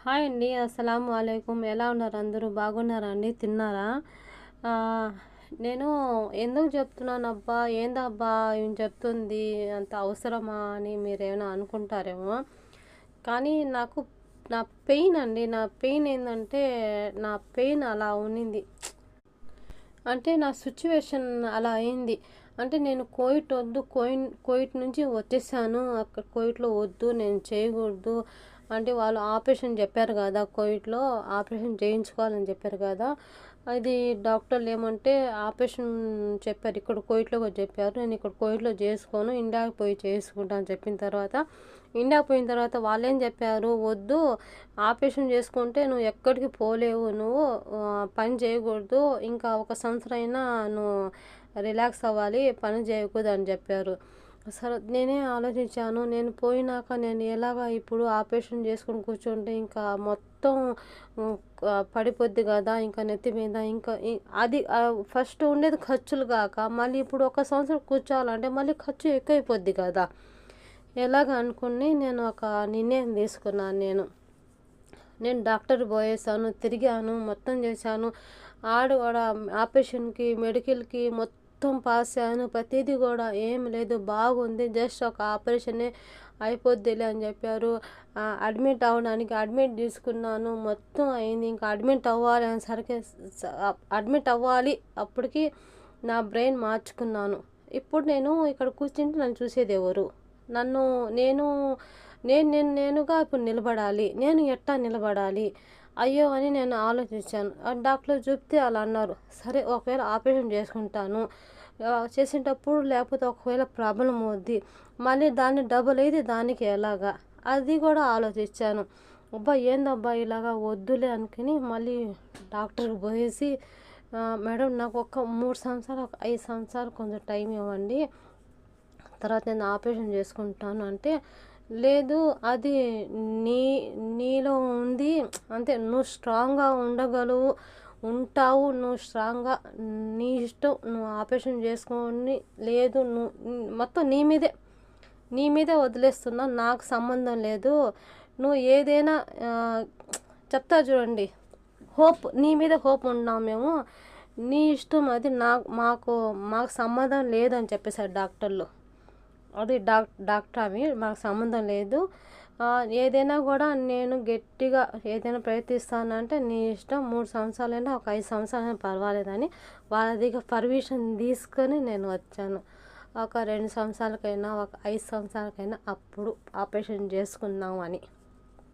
Hi అండి. అస్సలాము అలైకుం. ఎలా ఉన్నారు అందరూ? బాగున్నారా అండి? తిన్నారా? ఆహ్, నేను ఎందుకు చెప్తున్నానబ్బా? ఏందబ్బా ఈమె చెప్తుంది అంత అవసరమా అని మీరేమైనా అనుకుంటారేమో. కానీ నా పెయిన్ అండి. నా పెయిన్ ఏందంటే, నా పెయిన్ అలా ఉన్నింది. అంటే నా సిట్యుయేషన్ అలా అయింది. అంటే నేను కోవిడ్ వద్దు, కోవిడ్ నుంచి వచ్చేసాను. అక్కడ కోవిడ్‌లో వద్దు, నేను చేయకూడదు. అంటే వాళ్ళు ఆపరేషన్ చెప్పారు కదా! కోవిడ్‌లో ఆపరేషన్ చేయించుకోవాలని చెప్పారు కదా! అది డాక్టర్లు ఏమంటే ఆపరేషన్ చెప్పారు. ఇక్కడ కోవిడ్‌లో కూడా చెప్పారు. నేను ఇక్కడ కోవిడ్‌లో చేసుకోను. ఇండియాకి పోయి చేసుకుంటా అని చెప్పిన తర్వాత, ఇండియాకి పోయిన తర్వాత వాళ్ళేం చెప్పారు, వద్దు ఆపరేషన్ చేసుకుంటే నువ్వు ఎక్కడికి పోలేవు. నువ్వు పని చేయకూడదు. ఇంకా ఒక సంవత్సరం అయినా నువ్వు రిలాక్స్ అవ్వాలి. పని చేయకూడదు అని చెప్పారు. సరే నేనే ఆలోచించాను. నేను పోయినాక నేను ఎలాగా ఇప్పుడు ఆపరేషన్ చేసుకొని కూర్చుంటే ఇంకా మొత్తం పడిపోద్ది కదా! ఇంకా నెత్తి మీద ఇంకా అది ఫస్ట్ ఉండేది ఖర్చులు గాక మళ్ళీ ఇప్పుడు ఒక సంవత్సరం కూర్చోవాలంటే మళ్ళీ ఖర్చు ఎక్కువైపోద్ది కదా! ఎలాగ అనుకుని నేను ఒక నిర్ణయం తీసుకున్నాను నేను. నేను డాక్టర్ పోయేసాను, తిరిగాను, మొత్తం చేశాను. ఆడ కూడా ఆపరేషన్‌కి, మెడికల్‌కి మొత్తం పాస్ అయ్యాను. ప్రతీదీ కూడా ఏం లేదు బాగుంది. జస్ట్ ఒక ఆపరేషనే అయిపోద్దిలే అని చెప్పారు. అడ్మిట్ అవ్వడానికి అడ్మిట్ తీసుకున్నాను. మొత్తం అయింది. ఇంకా అడ్మిట్ అవ్వాలి అనేసరికి అడ్మిట్ అవ్వాలి. అప్పటికి నా బ్రెయిన్ మార్చుకున్నాను. ఇప్పుడు నేను ఇక్కడ కూర్చుంటే నన్ను చూసేదెవరు? నన్ను నేను నేనుగా ఇప్పుడు నిలబడాలి. నేను ఎట్టా నిలబడాలి? అయ్యో! అని నేను ఆలోచించాను. డాక్టర్లు చెప్తే అలా అన్నారు. సరే ఒకవేళ ఆపరేషన్ చేసుకుంటాను. చేసేటప్పుడు లేకపోతే ఒకవేళ ప్రాబ్లమ్ అవుద్ది. మళ్ళీ దాన్ని డబుల్ అయితే దానికి ఎలాగా? అది కూడా ఆలోచించాను. అబ్బా! ఏందబ్బా ఇలాగా వద్దులే అనుకుని మళ్ళీ డాక్టర్‌కి పోయేసి మేడం నాకు ఒక 3 సంవత్సరాలు, ఒక 5 సంవత్సరాలు కొంచెం టైం ఇవ్వండి. తర్వాత నేను ఆపరేషన్ చేసుకుంటాను అంటే, లేదు అది నీ నీలో ఉంది. అంతే నువ్వు స్ట్రాంగ్‌గా ఉండగలవు, ఉంటావు. నువ్వు స్ట్రాంగ్‌గా నీ ఇష్టం. నువ్వు ఆపరేషన్ చేసుకొని లేదు మొత్తం నీ మీదే వదిలేస్తున్నా. నాకు సంబంధం లేదు. నువ్వు ఏదైనా చెప్తా చూడండి. నీ మీద హోప్ ఉన్నాం మేము. నీ ఇష్టం అది. మాకు సంబంధం లేదని చెప్పేసారు డాక్టర్లు. అది డాక్టర్ ఆమె మాకు సంబంధం లేదు. ఏదైనా కూడా నేను గట్టిగా ఏదైనా ప్రయత్నిస్తానంటే నీ ఇష్టం. 3 సంవత్సరాలైనా ఒక 5 సంవత్సరాలైనా పర్వాలేదని వాళ్ళ దగ్గర పర్మిషన్ తీసుకొని నేను వచ్చాను. ఒక 2 సంవత్సరాలకైనా ఒక 5 సంవత్సరాలకైనా అప్పుడు ఆపరేషన్ చేసుకుందాం అని.